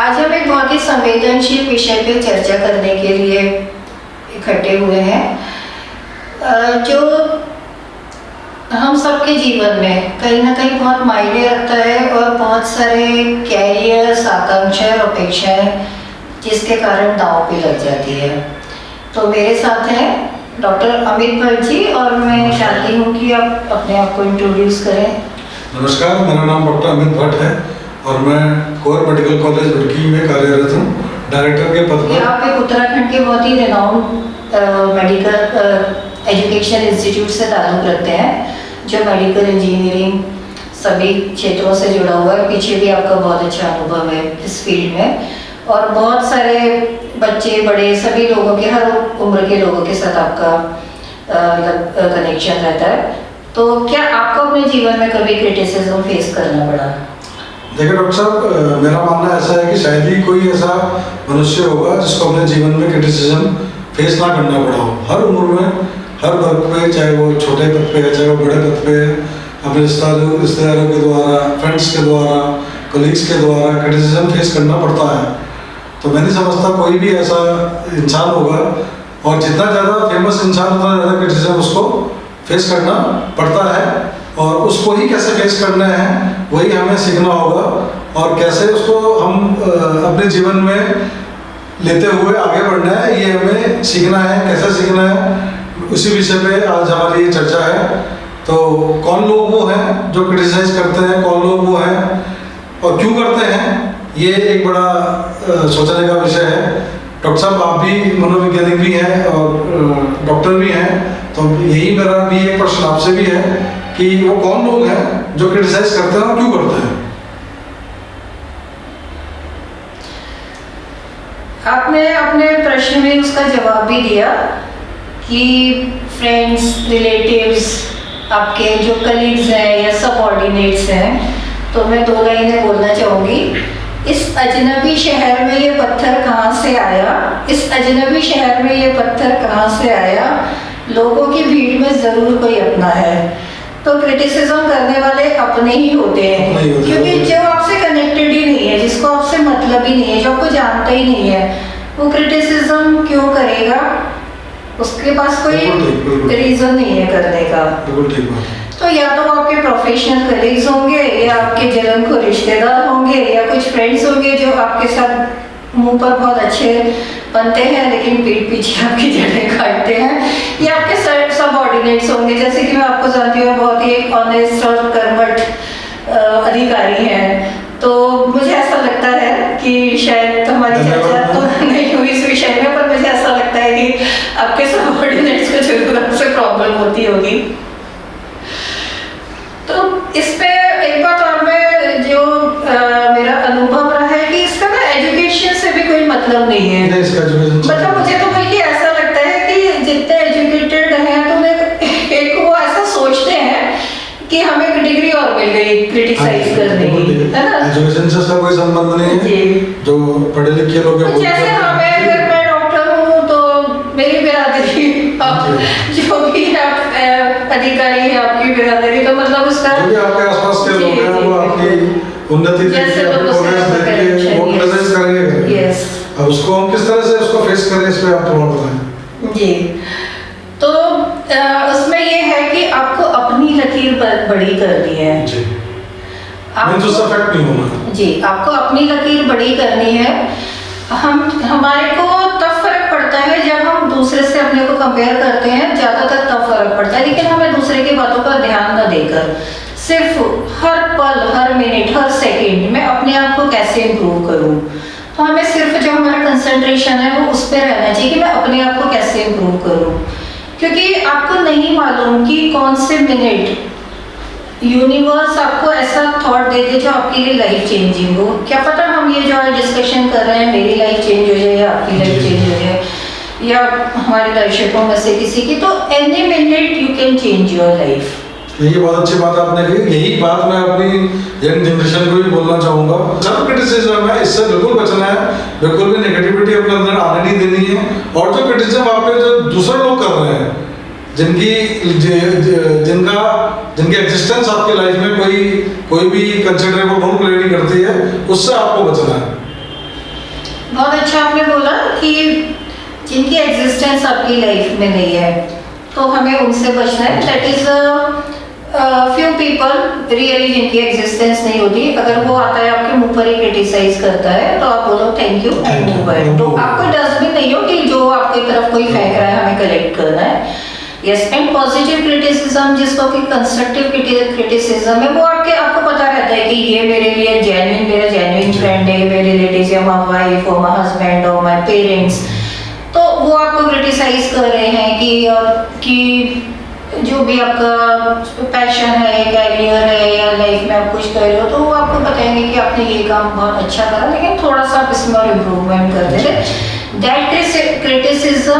आज हम एक बहुत ही संवेदनशील विषय पे चर्चा करने के लिए इकट्ठे हुए हैं जो हम सबके जीवन में कहीं ना कहीं बहुत मायने रखता है और बहुत सारे कैरियर्स, आकांक्षाएं और अपेक्षाएं जिसके कारण दांव पे लग जाती है। तो मेरे साथ हैं डॉक्टर अमित भट्ट जी और मैं चाहती हूँ कि आप अपने आप को इंट्रोड्यूस करें। नमस्कार, मेरा नाम डॉक्टर अमित भट्ट है और मैं कोर मेडिकल कॉलेज रुड़की में कार्यरत हूँ, डायरेक्टर के पद पर। आप एक उत्तराखंड के बहुत ही रेनाउंड मेडिकल एजुकेशन इंस्टीट्यूट से ताल्लुक़ रखते हैं जो मेडिकल इंजीनियरिंग सभी क्षेत्रों से जुड़ा हुआ है। पीछे भी आपका बहुत अच्छा अनुभव है इस फील्ड में और बहुत सारे बच्चे बड़े सभी लोगों के, हर उम्र के लोगों के साथ आपका कनेक्शन रहता है। तो क्या आपको अपने जीवन में कभी क्रिटिसिज्म फेस करना पड़ा? देखिए डॉक्टर साहब, मेरा मानना ऐसा है कि शायद ही कोई ऐसा मनुष्य होगा जिसको अपने जीवन में क्रिटिसिज्म फेस ना करना पड़ा हो। हर उम्र में, हर वर्ग पे, चाहे वो छोटे पद पे है चाहे वो बड़े पद पे है, अपने रिश्तेदारों के द्वारा, फ्रेंड्स के द्वारा, कलीग्स के द्वारा क्रिटिसिज्म फेस करना पड़ता है। तो मैं नहीं समझता कोई भी ऐसा इंसान होगा, और जितना ज़्यादा फेमस इंसान उतना ज़्यादा क्रिटिसिज्म उसको फेस करना पड़ता है। और उसको ही कैसे फेस करना है वही हमें सीखना होगा और कैसे उसको हम अपने जीवन में लेते हुए आगे बढ़ना है ये हमें सीखना है। कैसे सीखना है उसी विषय पे आज हमारी ये चर्चा है। तो कौन लोग वो हैं जो क्रिटिसाइज करते हैं, कौन लोग वो हैं और क्यों करते हैं, ये एक बड़ा सोचने का विषय है। डॉक्टर साहब, आप भी मनोवैज्ञानिक भी हैं और डॉक्टर भी हैं, तो यही मेरा भी एक प्रश्न आपसे भी है कि वो कौन लोग हैं जो क्रिटिसाइज करते हैं और क्यों करते हैं? आपने अपने प्रश्न में उसका जवाब भी दिया कि फ्रेंड्स, रिलेटिव्स, आपके जो कलीग्स हैं या सबऑर्डिनेट्स हैं। तो मैं दो लाइनें बोलना चाहूँगी। इस अजनबी शहर में ये पत्थर कहाँ से आया, इस अजनबी शहर में ये पत्थर कहाँ से आया, लोगों की भीड़ में ज़रूर कोई अपना है। तो क्रिटिसिज्म करने वाले अपने ही होते हैं, क्योंकि जो आपसे कनेक्टेड ही नहीं है, जिसको आपसे मतलब ही नहीं है, जो आपको जानता ही नहीं है, वो क्रिटिसिज्म क्यों करेगा? उसके पास कोई रीज़न नहीं है करने का। तो या तो आपके प्रोफेशनल कलीग्स होंगे या आपके जलन को रिश्तेदार होंगे या कुछ फ्रेंड्स होंगे जो आपके साथ मुंह पर बहुत अच्छे बनते हैं लेकिन पीठ पीछे आपकी जड़ें काटते हैं, या आपके सबऑर्डिनेट्स होंगे। जैसे कि मैं आपको जानती हूँ, बहुत ही एक ऑनेस्ट और कर्मठ अधिकारी हैं। तो मुझे ऐसा लगता है कि शायद हमारी चर्चा तो नहीं हुई इस विषय में, पर मुझे ऐसा लगता है कि आपके सबऑर्डिनेट्स को जरूर आपसे प्रॉब्लम होती होगी। तो इस पे एक बात और मैं जो मेरा अनुभव रहा है कि इसका ना एजुकेशन से भी कोई मतलब नहीं है। मतलब मुझे तो बल्कि ऐसा लगता है कि जितने एजुकेटेड हैं तो एक वो ऐसा सोचते हैं कि हमें एक डिग्री और मिल गई क्रिटिसाइज करने की, है ना? एजुकेशन से इसका कोई संबंध नहीं है। जो पढ़े लिखे लोग हैं, जैसे हमें, अगर मैं डॉक्टर हूँ तो मेरी बिरादरी, जो भी आप अधिकारी है आपकी बिरादरी, तो मतलब उसका जो भी आपके आसपास के लोग हैं वो आपकी उन्नति जैसे वो क्रिटिसाइज करेंगे। यस। अब उसको हम किस तरह से उसको फेस करें, इस पे आप थोड़ा बताएं। जी, तो उसमें ये है कि आपको अपनी लकीर बड़ी करनी है जी। आपको नहीं होना जी, आपको अपनी लकीर बड़ी करनी है। हमारे को तब फर्क पड़ता है जब हम दूसरे से अपने को कंपेयर करते हैं, ज़्यादातर तब फर्क पड़ता है। लेकिन हमें दूसरे की बातों पर ध्यान न देकर सिर्फ हर पल, हर मिनट, हर सेकंड में अपने आप को कैसे इम्प्रूव करूं, तो हमें सिर्फ जो हमारा कंसंट्रेशन है वो उस पर रहना चाहिए कि मैं अपने आप को कैसे इम्प्रूव करूं। क्योंकि आपको नहीं मालूम कि कौन से मिनट यूनिवर्स आपको ऐसा थॉट दे दे जो आपके लिए लाइफ चेंजिंग हो। क्या पता हम ये जो आज डिस्कशन कर रहे हैं मेरी लाइफ चेंज हो जाए या आपकी लाइफ चेंज हो जाए या हमारे दर्शकों में से किसी की। तो any minute you can change your life. ये बहुत अच्छी बात आपने कही। यही बात मैं अपनी यंग जनरेशन को भी बोलना चाहूँगा। जब क्रिटिसिज्म है इससे बिल्कुल बचना है, बिल्कुल भी नेगेटिविटी अपने अंदर आने नहीं देनी है। और जो क्रिटिसिज्म आपके जो दूसरे लोग कर रहे हैं, जिनकी एग्जिस्टेंस आपकी लाइफ में कोई भी कंसिडरेबल रोल प्ले नहीं करती है, उससे आपको बचना है। बहुत अच्छा आपने बोला कि जिनकी एग्जिस्टेंस आपकी लाइफ में नहीं है तो हमें उनसे बचना है। That is few people really जिनकी एग्जिस्टेंस नहीं होती, अगर वो आता है आपके मुंह पर ही क्रिटिसाइज करता है तो आप बोलो thank you and move ahead. तो आपको डस्टबिन नहीं हो कि जो आपकी तरफ कोई फेंक रहा है हमें कलेक्ट करना है। यस, एंड पॉजिटिव क्रिटिसिज्म जिसको कि कंस्ट्रक्टिव क्रिटिसिज्म है, वो आपको पता रहता है कि ये मेरे लिए जेन्युइन, मेरा जेन्युइन फ्रेंड है, मेरे रिलेटिव या माय वाइफ और माय हस्बैंड और माय पेरेंट्स, तो वो आपको क्रिटिसाइज कर रहे हैं कि जो भी आपका पैशन है, कैरियर है या लाइफ में आप कुछ कर रहे हो, तो वो आपको बताएंगे कि आपने ये काम बहुत अच्छा करा लेकिन थोड़ा सा आप इसमें और इम्प्रूवमेंट कर देते। That criticism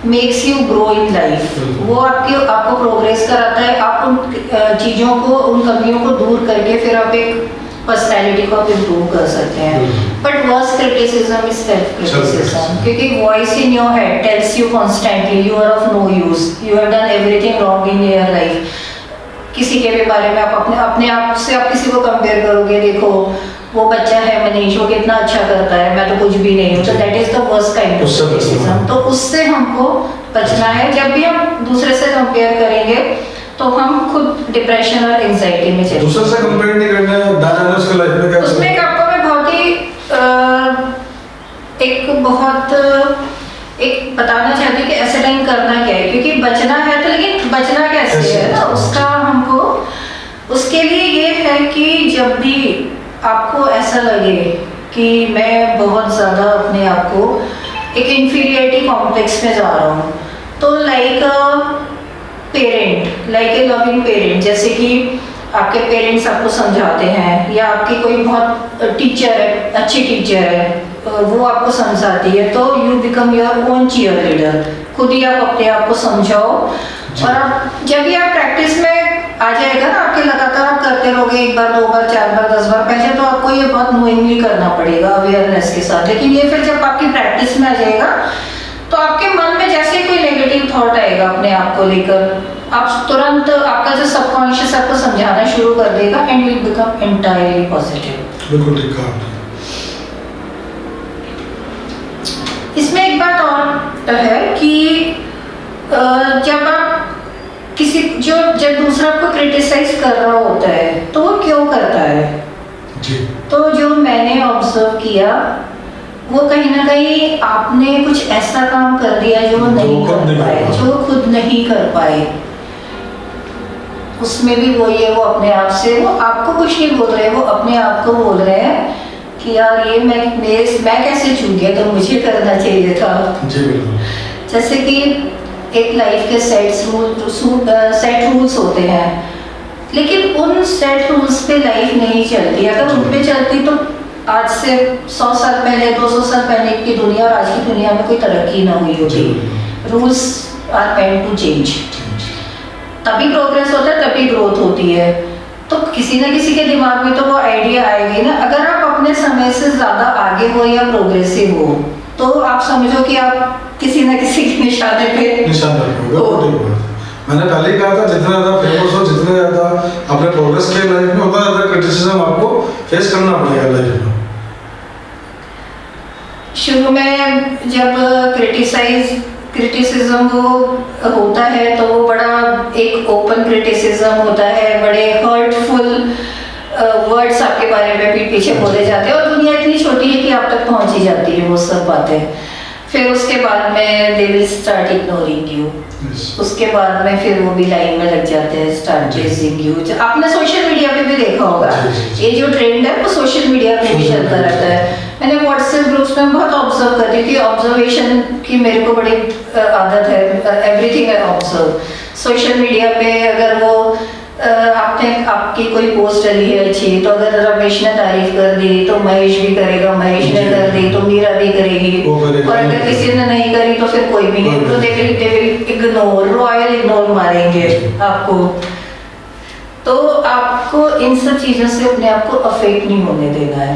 makes you grow in life. वो आपको प्रोग्रेस कराता है। आप उन चीज़ों को, उन कमियों को दूर करके फिर आप एक पर्सनैलिटी को आप इम्प्रूव कर सकते हैं। But worst criticism is self criticism, क्योंकि voice in your head tells you constantly you are of no use, you have done everything wrong in your life. किसी के भी बारे में आप अपने आप से आप किसी को कंपेयर करोगे, देखो वो बच्चा है मनीष, वो कितना अच्छा करता है, मैं तो कुछ भी नहीं हूँ। तो that is the worst kind of criticism. तो उससे हमको बचना है। जब भी हम दूसरे से कंपेयर करेंगे तो हम खुद डिप्रेशन और एंजाइटी में चले। दूसरे से कंपेयर नहीं करना है, डालना उसके लाइफ में क्या उसमें एक आपको मैं बहुत ही एक बताना चाहती हूँ कि ऐसे टाइम करना क्या है, क्योंकि बचना है तो, लेकिन बचना कैसे है ना, उसका हमको उसके लिए ये है कि जब भी आपको ऐसा लगे कि मैं बहुत ज़्यादा अपने आप को एक इंफीरियरिटी कॉम्प्लेक्स में जा रहा हूँ, तो लाइक ए लविंग पेरेंट, जैसे कि आपके पेरेंट्स आपको समझाते हैं या आपकी कोई बहुत टीचर है, अच्छी टीचर है, वो आपको समझाती है, तो you become your own cheerleader. खुद ही आप अपने आप को समझाओ। और आप जब भी आप प्रैक्टिस में आ जाएगा ना, आपके लगातार आप करते रहोगे, 1 बार 2 बार 4 बार 10 बार, पहले तो आपको ये बहुत नोइंगली करना पड़ेगा अवेयरनेस के साथ, लेकिन ये फिर जब आपकी प्रैक्टिस में आ जाएगा तो आपके मन में जैसे कोई नेगेटिव थॉट आएगा अपने आप को लेकर, आप तुरंत आपका जो सबकॉन्शियस आपको समझाना शुरू कर देगा and will become entirely positive. बिल्कुल ठीक कहा आपने। इसमें एक बात और है कि जब आप जब दूसरा आपको क्रिटिसाइज कर रहा होता है तो वो क्यों करता है जी। तो जो मैंने ऑब्जर्व किया वो कहीं ना कहीं आपने कुछ ऐसा काम कर दिया जो वो नहीं कर पाए, जो वो खुद नहीं कर पाए। उसमें भी वही है, वो अपने आप से, वो आपको कुछ नहीं बोल रहे, वो अपने आप को बोल रहे हैं कि यार ये मैं कैसे चूक गया, तो मुझे करना चाहिए था। जी बिल्कुल। जैसे कि एक लाइफ के सेट रूल्स होते हैं, लेकिन उन सेट रूल्स पे लाइफ नहीं चलती। अगर उन पे चलती तो आज से 100 साल पहले, 200 साल पहले की दुनिया और आज की दुनिया में कोई तरक्की ना हुई होती। Rules are meant to change, तभी प्रोग्रेस होता है, तभी ग्रोथ होती है। तो किसी ना किसी के दिमाग में तो वो आइडिया आएगी ना। अगर आप अपने समय से ज़्यादा आगे हो या प्रोग्रेसिव हो, तो आप समझो कि आप किसी ना किसी के निशाने पे मैंने पहले ही कहा था, जितना ज़्यादा फेमस हो, जितने ज़्यादा अपने प्रोग्रेस के लाइफ में, उतना ज़्यादा क्रिटिसिज्म आपको फेस करना पड़ेगा लाइफ में। शुरू में जब क्रिटिसिज्म वो होता है तो वो बड़ा एक ओपन क्रिटिसिज्म होता है, बड़े हर्टफुल वर्ड्स आपके बारे में भी पीछे बोले जाते हैं, और दुनिया इतनी छोटी है कि आप तक पहुंच ही जाती है वो सब बातें। फिर उसके बाद में they will start ignoring you, उसके बाद में फिर वो भी लाइन में लग जाते हैं, स्टार्ट चेजिंग यू। आपने सोशल मीडिया पे भी देखा होगा, ये जो ट्रेंड है वो सोशल मीडिया पे भी चलता रहता है। मैंने व्हाट्सएप ग्रुप्स में बहुत ऑब्जर्व करती थी, ऑब्जर्वेशन की मेरे को बड़ी आदत है, everything I observe. Social media पे अगर वो आपकी कोई पोस्ट डली है अच्छी, तो अगर रमेश ने तारीफ कर दी तो महेश भी करेगा, महेश ने कर दी तो मीरा भी करेगी, और अगर किसी ने नहीं करी तो फिर कोई भी नहीं, तो they will ignore, royal ignore मारेंगे आपको। तो आपको इन सब चीज़ों से अपने आप को अफेक्ट नहीं होने देना है।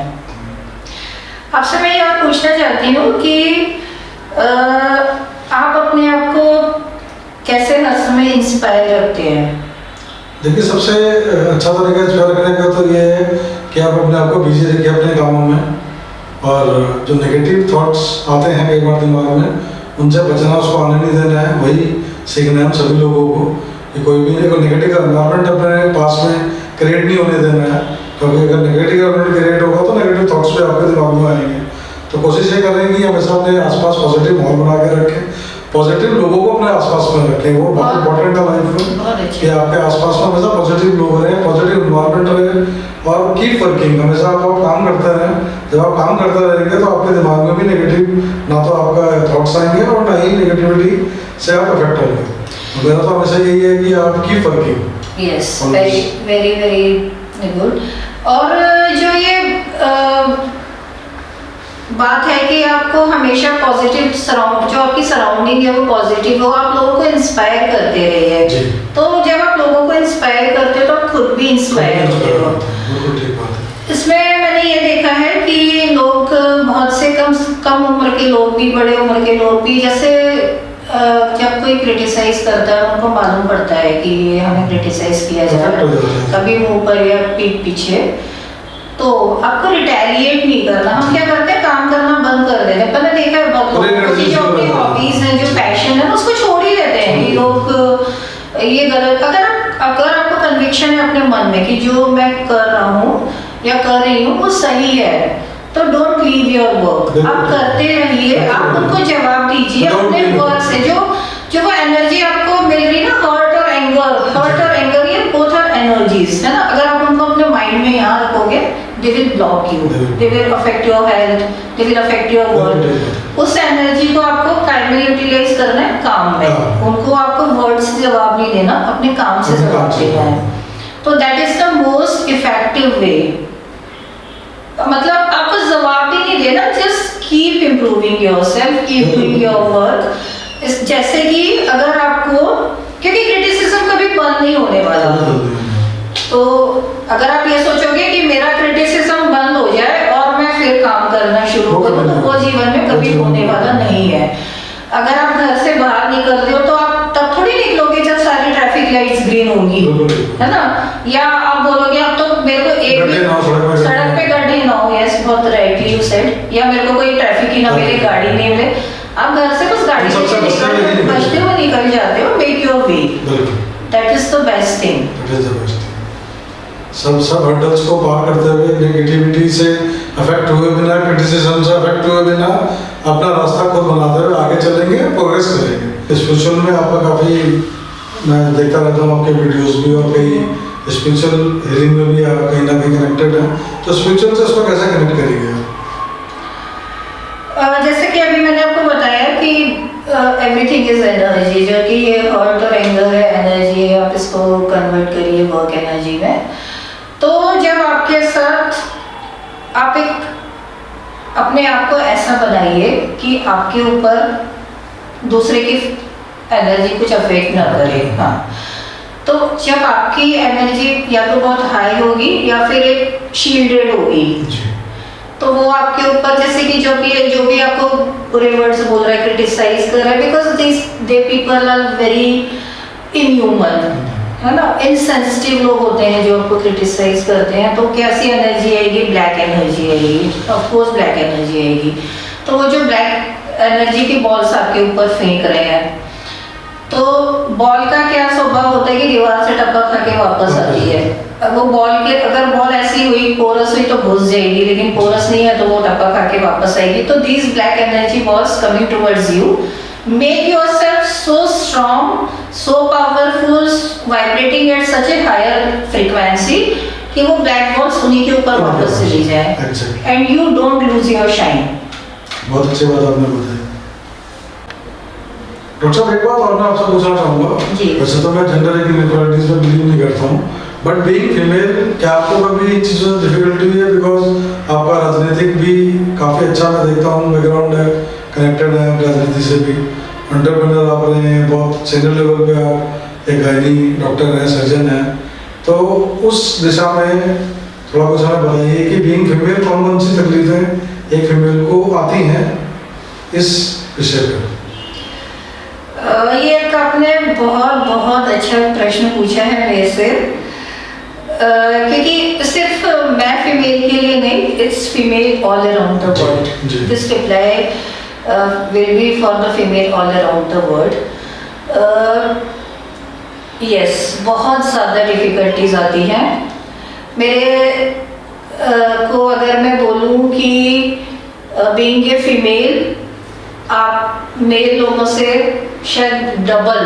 आपसे मैं ये और पूछना चाहती हूँ कि आप अपने आप को कैसे हर समय इंस्पायर रखते हैं? देखिए, सबसे अच्छा तरीका इंस्पायर करने का तो ये है कि आप अपने आप को बिजी रखिए अपने कामों में, और जो नेगेटिव थॉट्स आते हैं कई बार दिमाग में, उनसे बचना, उसको आने नहीं देना है। वही सीखना है हम सभी लोगों को कि कोई भी नेगेटिव एनवायरनमेंट अपने पास में क्रिएट नहीं होने देना है, क्योंकि अगर नेगेटिव एनवायरनमेंट क्रिएट होगा तो नेगेटिव थॉट्स भी आपके दिमाग में आएंगे। तो कोशिश ये करें कि हमेशा अपने आसपास पॉजिटिव माहौल बना के रखें, पॉजिटिव लोगों को अपने आसपास में रखें। वो बहुत इंपॉर्टेंट है लाइफ में कि आपके आसपास में हमेशा पॉजिटिव लोग रहें, पॉजिटिव इन्वायरमेंट रहे, और कीप वर्किंग। हमेशा आप काम करते रहें। जब आप काम करते रहेंगे तो आपके दिमाग में भी नेगेटिव ना तो आपका थॉट्स आएंगे और ना ही नेगेटिविटी से आप अफेक्ट होंगे। मेरा तो हमेशा यही है कि आप keep working. Yes, very very very good. और जो ये बात है कि आपको हमेशा पॉजिटिव जो आपकी सराउंडिंग है वो पॉजिटिव हो, आप लोगों को इंस्पायर करते रहिए। तो जब आप लोगों को इंस्पायर करते हो तो आप खुद भी इंस्पायर होते हो। इसमें मैंने ये देखा है कि लोग बहुत से कम उम्र के लोग भी, बड़े उम्र के लोग भी, जैसे जब कोई क्रिटिसाइज करता है उनको मालूम पड़ता है कि हमें क्रिटिसाइज किया जा रहा है, कभी मुंह पर या पीठ पीछे, तो आपको रिटेलिएट नहीं करना। हम क्या करते हैं, काम करना बंद कर देते हैं। मैंने देखा है बहुत लोगों की जो अपनी हॉबीज हैं, जो पैशन है, उसको छोड़ ही देते हैं कि लोग ये गलत। अगर आपको कन्विक्शन है अपने मन में कि जो मैं कर रहा हूँ या कर रही हूँ वो सही है, तो डोंट लीव योर वर्क, आप करते रहिए। आप उनको जवाब दीजिए अपने वर्क से। जो वो एनर्जी आपको मिल रही ना, हर्ट और एंगर, ये बोथ आर एनर्जीज है ना। अगर आप उनको अपने माइंड में यहाँ रखोगे, they will block you, they will affect your health, they will affect your work। उस एनर्जी को आपको प्राइमरी यूटिलाइज करना है काम में। उनको आपको वर्ड से जवाब नहीं देना, अपने काम से जवाब देना है। तो that is the most effective way. मतलब आपको जवाब भी नहीं देना, just keep improving yourself, keep doing your work. जैसे कि अगर आपको, क्योंकि क्रिटिसिज्म कभी बंद नहीं होने वाला, तो अगर आप ये सोचोगे कि मेरा क्रिटिसिज्म बंद हो जाए और मैं फिर काम करना शुरू करूं, तो वो जीवन में कभी होने वाला नहीं है। अगर आप घर से बाहर निकल रहे हो तो आप तब थोड़ी निकलोगे जब सारी ट्रैफिक लाइट्स ग्रीन होंगी, है ना। या आप बोलोगे अब तो मेरे को एक सड़क पे गड्ढे ना हो, यस बहुत राइटली यू सेड, या मेरे को कोई ट्रैफिक ही ना मिले, गाड़ी नहीं मिले, आप घर से बस गाड़ी से बचते हुए निकल जाते हो। Make your way, that is the best thing. सब हर्डल्स को पार करते हुए, नेगेटिविटी से अफेक्ट हुए बिना, क्रिटिसिज्म से अफेक्ट हुए बिना, अपना रास्ता खुद बनाते हुए आगे चलेंगे, प्रोग्रेस करेंगे। स्पिरिचुअल में आपका काफ़ी, मैं देखता रहता हूँ आपके वीडियोस भी, और कई स्पिरिचुअल हीलिंग में भी आप कहीं ना कहीं कनेक्टेड हैं। तो स्पिरिचुअल से इसको कैसे कनेक्ट करेंगे? जैसे कि अभी मैंने आपको बताया कि एवरीथिंग इज एनर्जी, जो कि ये हर्ट और एंगर है, एनर्जी है, आप इसको कन्वर्ट करिए वर्क एनर्जी में। तो जब आपके साथ आप एक अपने आप को ऐसा बनाइए कि आपके ऊपर दूसरे की एनर्जी कुछ अफेक्ट ना करे। हाँ, तो जब आपकी एनर्जी या तो बहुत हाई होगी या फिर एक शील्डेड होगी, तो वो आपके ऊपर, जैसे कि जो भी आपको बुरे वर्ड्स बोल रहा है, क्रिटिसाइज कर रहा है, because the people are very inhuman, है ना, इनसेंसिटिव लोग होते हैं जो आपको क्रिटिसाइज करते हैं। तो कैसी एनर्जी आएगी? ब्लैक एनर्जी आएगी, ऑफ कोर्स ब्लैक एनर्जी आएगी। तो वो जो ब्लैक एनर्जी के बॉल्स आपके ऊपर फेंक रहे हैं, तो बॉल का क्या स्वभाव होता है कि दीवार से टपका खा के वापस आती है। वो अगर बॉल ऐसी हुई, पोरस हुई, तो घुस जाएगी, लेकिन पोरस नहीं है तो वो टपका खा के वापस आएगी। तो these black energy balls coming towards you, make yourself so strong, so powerful, vibrating at such a higher frequency कि वो ब्लैक बॉल्स उन्हीं के ऊपर वापस चली जाए, and you don't lose your shine। बहुत अच्छी बात आपने बताई। डॉक्टर साहब, एक बात और मैं आपसे पूछना चाहूँगा। वैसे तो मैं जेंडर इक्वालिटीज में बिलीव नहीं करता हूँ, बट बीइंग फीमेल, क्या आपको कभी इन चीज़ों में डिफिकल्टी हुई है? बिकॉज आपका राजनीतिक भी काफ़ी अच्छा मैं देखता हूँ बैकग्राउंड है, कनेक्टेड है राजनीति से भी, एंटरप्रेन्योर आप रहे हैं, बहुत सीनियर लेवल पे आप एक गायनी डॉक्टर हैं, सर्जन हैं। तो उस दिशा में थोड़ा कुछ हमें बताइए कि बीइंग फीमेल कौन कौन सी तकलीफें एक फीमेल को आती हैं इस विषय पर? ये एक आपने बहुत अच्छा प्रश्न पूछा है मेरे से, क्योंकि सिर्फ मैं फीमेल के लिए नहीं, it's female all around the world. Ji. This reply will be for the female all around the world. Yes, बहुत ज़्यादा डिफ़िकल्टीज आती हैं मेरे को। अगर मैं बोलूँ कि बीइंग ए फीमेल आप मेल लोगों से शायद डबल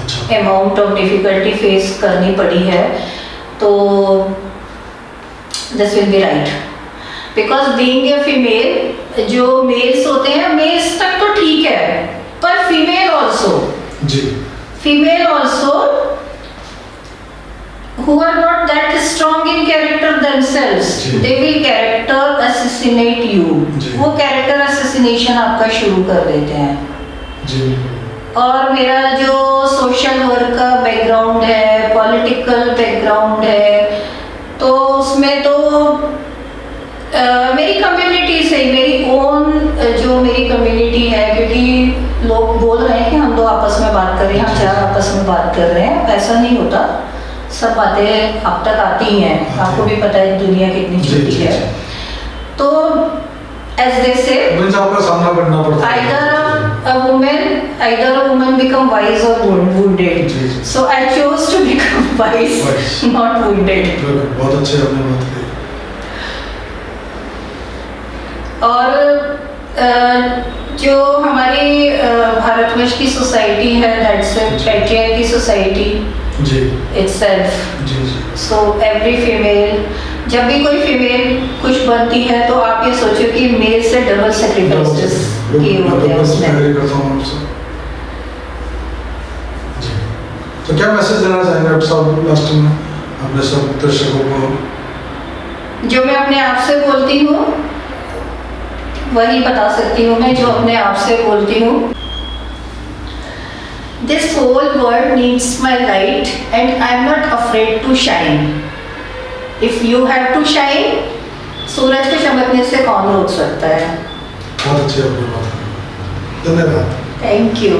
अच्छा. अमाउंट ऑफ डिफ़िकल्टी फेस करनी पड़ी है, तो this will be right. Because being a female, जो मेल्स होते हैं मेल्स तक तो ठीक है, पर फीमेल ऑल्सो जी. female also who are not that strong in character themselves, जी. they will character assassinate you. जी. वो character assassination आपका शुरू कर देते हैं। जी. और मेरा जो सोशल वर्क का बैकग्राउंड है, पॉलिटिकल बैकग्राउंड है, तो उसमें तो मेरी कम्युनिटी से, मेरी ओन जो मेरी कम्युनिटी है, क्योंकि लोग बोल रहे हैं कि हम दो आपस में बात कर रहे हैं, हम चार आपस में बात कर रहे हैं, ऐसा नहीं होता। सब बातें आप तक आती ही हैं, आपको भी पता है दुनिया कितनी छोटी है। तो एज दे से आपका सामना करना पड़ता है। either a woman become wise or wounded. So I chose to become wise, not wounded. बहुत अच्छे आपने बात की। और जो हमारी भारतवर्ष की सोसाइटी है, दैट्स अ पैट्रियार्की सोसाइटी जी इटसेल्फ। जी जी। सो एवरी फीमेल, जब भी कोई फीमेल कुछ बनती है तो आप ये सोचो कि मेल से डबल सैक्रिफाइसेस किए होते हैं उसमें। तो क्या मैसेज देना चाहेंगे आप सब लास्ट में अपने सब दर्शकों को? जो मैं अपने आप से बोलती हूँ वही बता सकती हूँ मैं, जो अपने आप से बोलती हूँ। This whole world needs my light and I'm not afraid to shine. If you have to shine, सूरज को चमकने से कौन रोक सकता है? बहुत अच्छी आपने बात की, धन्यवाद। Thank you.